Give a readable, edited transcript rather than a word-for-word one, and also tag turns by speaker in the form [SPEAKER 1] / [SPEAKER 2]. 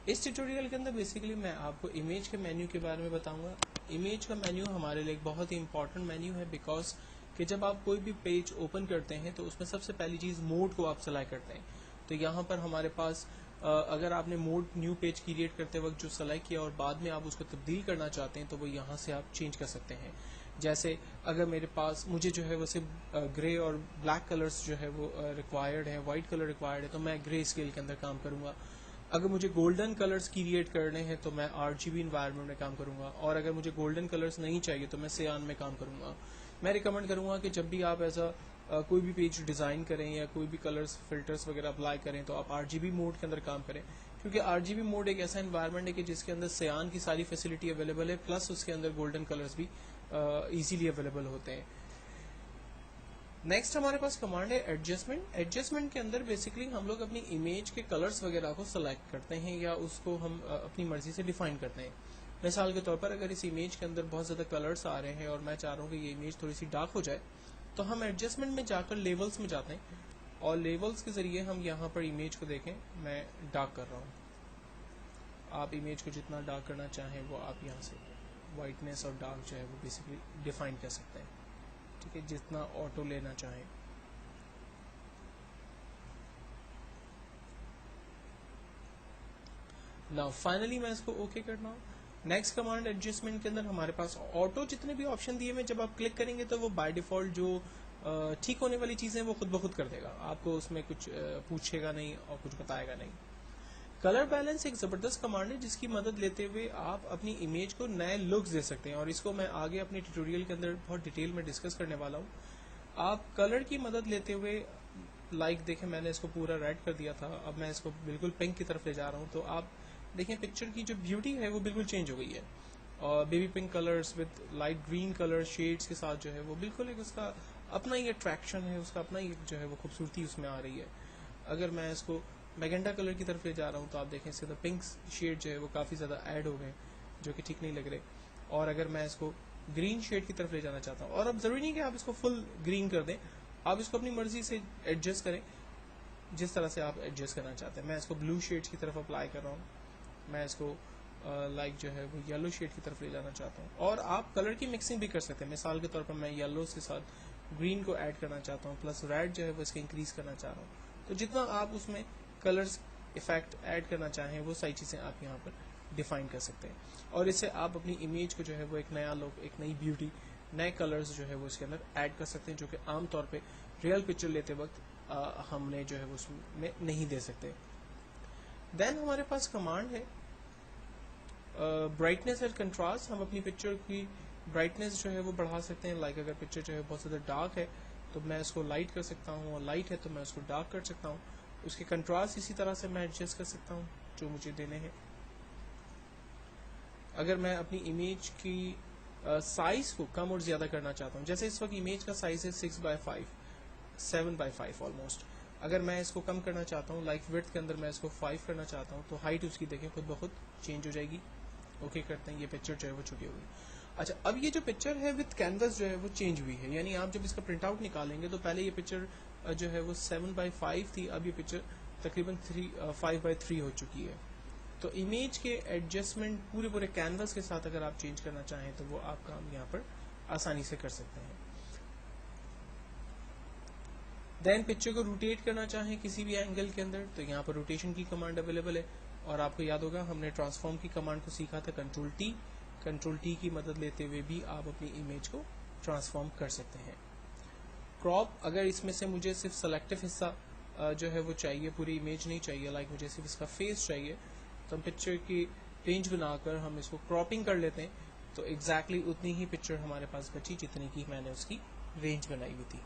[SPEAKER 1] اس tutorial کے اندر basically میں آپ کو امیج کے مینیو کے بارے میں بتاؤں گا. امیج کا مینیو ہمارے لیے ایک بہت ہی امپورٹنٹ مینیو ہے، بیکاز کہ جب آپ کوئی بھی پیج اوپن کرتے ہیں تو اس میں سب سے پہلی چیز موڈ کو آپ سلیکٹ کرتے ہیں. تو یہاں پر ہمارے پاس اگر آپ نے موڈ نیو پیج کریٹ کرتے وقت جو سلیکٹ کیا اور بعد میں آپ اس کو تبدیل کرنا چاہتے ہیں تو وہ یہاں سے آپ چینج کر سکتے ہیں. جیسے اگر میرے پاس مجھے جو ہے وہ صرف گرے اور بلیک کلرز جو ہے وہ ریکوائرڈ ہے، وائٹ کلر ریکوائرڈ ہے، تو میں گرے اسکیل کے اندر کام کروں گا. اگر مجھے گولڈن کلرز کریٹ کرنے ہیں تو میں RGB انوائرمنٹ میں کام کروں گا، اور اگر مجھے گولڈن کلرز نہیں چاہیے تو میں سیان میں کام کروں گا. میں ریکمینڈ کروں گا کہ جب بھی آپ ایسا کوئی بھی پیج ڈیزائن کریں یا کوئی بھی کلرز فلٹرز وغیرہ اپلائی کریں تو آپ RGB موڈ کے اندر کام کریں، کیونکہ RGB موڈ ایک ایسا انوائرمنٹ ہے کہ جس کے اندر سیان کی ساری فیسلٹی اویلیبل ہے، پلس اس کے اندر گولڈن کلرز بھی ایزیلی اویلیبل ہوتے ہیں. نیکسٹ ہمارے پاس کمانڈ ہے ایڈجسٹمنٹ. ایڈجسٹمنٹ کے اندر بیسکلی ہم لوگ اپنی امیج کے کلرز وغیرہ کو سلیکٹ کرتے ہیں یا اس کو ہم اپنی مرضی سے ڈیفائن کرتے ہیں. مثال کے طور پر اگر اس امیج کے اندر بہت زیادہ کلرز آ رہے ہیں اور میں چاہ رہا ہوں کہ یہ امیج تھوڑی سی ڈارک ہو جائے، تو ہم ایڈجسٹمنٹ میں جا کر لیولز میں جاتے ہیں اور لیولز کے ذریعے ہم یہاں پر امیج کو دیکھیں میں ڈارک کر رہا ہوں. آپ امیج کو جتنا ڈارک کرنا چاہیں وہ آپ یہاں سے وائٹنس اور ڈارک جو ہے وہ بیسکلی ڈیفائن کر سکتے ہیں. ٹھیک ہے، جتنا آٹو لینا چاہیں. نا فائنلی میں اس کو اوکے کرنا ہوں. نیکسٹ کمانڈ ایڈجسٹمنٹ کے اندر ہمارے پاس آٹو جتنے بھی آپشن دیے ہوئے جب آپ کلک کریں گے تو وہ بائی ڈیفالٹ جو ٹھیک ہونے والی چیزیں وہ خود بخود کر دے گا، آپ کو اس میں کچھ پوچھے گا نہیں اور کچھ بتائے گا نہیں. کلر بیلنس ایک زبردست کمانڈ ہے جس کی مدد لیتے ہوئے آپ اپنی امیج کو نئے لکس دے سکتے ہیں، اور اس کو میں آگے اپنی ٹیوٹوریل کے اندر بہت ڈیٹیل میں ڈسکس کرنے والا ہوں. آپ کلر کی مدد لیتے ہوئے لائک دیکھیں میں نے اس کو پورا ریڈ کر دیا تھا، اب میں اس کو بالکل پنک کی طرف لے جا رہا ہوں، تو آپ دیکھیں پکچر کی جو بیوٹی ہے وہ بالکل چینج ہو گئی ہے. اور baby pink colours with light green colour sheds کے ساتھ جو ہے وہ بالکل ایک اس کا اپنا ہی اٹریکشن ہے، اس کا اپنا ہی جو ہے وہ خوبصورتی اس میں آ رہی ہے. اگر میں اس کو میگنڈا کلر کی طرف لے جا رہا ہوں تو آپ دیکھیں اس کا پنک شیڈ جو ہے وہ کافی زیادہ ایڈ ہو گئے جو کہ ٹھیک نہیں لگ رہے. اور اگر میں اس کو گرین شیڈ کی طرف لے جانا چاہتا ہوں، اور اب ضروری نہیں کہ آپ اس کو فل گرین کر دیں، آپ اس کو اپنی مرضی سے ایڈجسٹ کریں جس طرح سے آپ ایڈجسٹ کرنا چاہتے ہیں. میں اس کو بلو شیڈ کی طرف اپلائی کر رہا ہوں، میں اس کو لائک جو ہے وہ یلو شیڈ کی طرف لے جانا چاہتا ہوں. اور آپ کلر کی مکسنگ بھی کر سکتے ہیں. مثال کے طور پر میں یلو کے ساتھ گرین کو ایڈ کرنا چاہتا ہوں، پلس ریڈ جو ہے وہ اس کے انکریز کرنا چاہ رہا ہوں. تو جتنا آپ اس میں کلرز افیکٹ ایڈ کرنا چاہیں وہ ساری چیزیں آپ یہاں پر ڈیفائن کر سکتے ہیں، اور اس سے آپ اپنی امیج کو جو ہے وہ ایک نیا لک، ایک نئی بیوٹی، نئے کلرز جو ہے وہ اس کے اندر ایڈ کر سکتے ہیں جو کہ عام طور پہ ریئل پکچر لیتے وقت ہم نے جو ہے وہ اس میں نہیں دے سکتے. دین ہمارے پاس کمانڈ ہے برائٹنس اینڈ کنٹراسٹ. ہم اپنی پکچر کی برائٹنس جو ہے وہ بڑھا سکتے ہیں. لائک اگر پکچر جو ہے بہت زیادہ ڈارک ہے تو میں اس کو لائٹ کر سکتا ہوں، اور لائٹ ہے تو میں اس کو ڈارک کر سکتا ہوں. اس کے کنٹراسٹ اسی طرح سے میں ایڈجسٹ کر سکتا ہوں جو مجھے دینے ہیں. اگر میں اپنی امیج کی سائز کو کم اور زیادہ کرنا چاہتا ہوں، جیسے اس وقت امیج کا سائز ہے 6/5 7/5 آلموسٹ. اگر میں اس کو کم کرنا چاہتا ہوں، لائک وڈتھ کے اندر میں اس کو 5 کرنا چاہتا ہوں، تو ہائٹ اس کی دیکھیں خود بخود چینج ہو جائے گی. اوکے کرتے ہیں، یہ پکچر جو ہے وہ چھوٹی ہوگی. اچھا، اب یہ جو پکچر ہے وتھ کینوس جو ہے وہ چینج ہوئی ہے، یعنی آپ جب اس کا پرنٹ آؤٹ نکالیں گے تو پہلے یہ پکچر جو ہے وہ 7/5 تھی، اب یہ پکچر تقریباً 5/3 ہو چکی ہے. تو امیج کے ایڈجسٹمنٹ پورے کینوس کے ساتھ اگر آپ چینج کرنا چاہیں تو وہ آپ کام یہاں پر آسانی سے کر سکتے ہیں. دین پکچر کو روٹیٹ کرنا چاہیں کسی بھی اینگل کے اندر تو یہاں پر روٹیشن کی کمانڈ اویلیبل ہے. اور آپ کو یاد ہوگا ہم نے ٹرانسفارم کی کمانڈ کو سیکھا تھا، کنٹرول ٹی کی مدد لیتے ہوئے بھی آپ اپنی امیج کو ٹرانسفارم کر سکتے ہیں. کراپ، اگر اس میں سے مجھے صرف سلیکٹو حصہ جو ہے وہ چاہیے، پوری امیج نہیں چاہیے، لائک مجھے صرف اس کا فیس چاہیے، تو ہم پکچر کی رینج بنا کر ہم اس کو کراپنگ کر لیتے ہیں. تو ایگزیکٹلی اتنی ہی پکچر ہمارے پاس بچی جتنی کی میں نے اس کی رینج بنائی ہوئی تھی.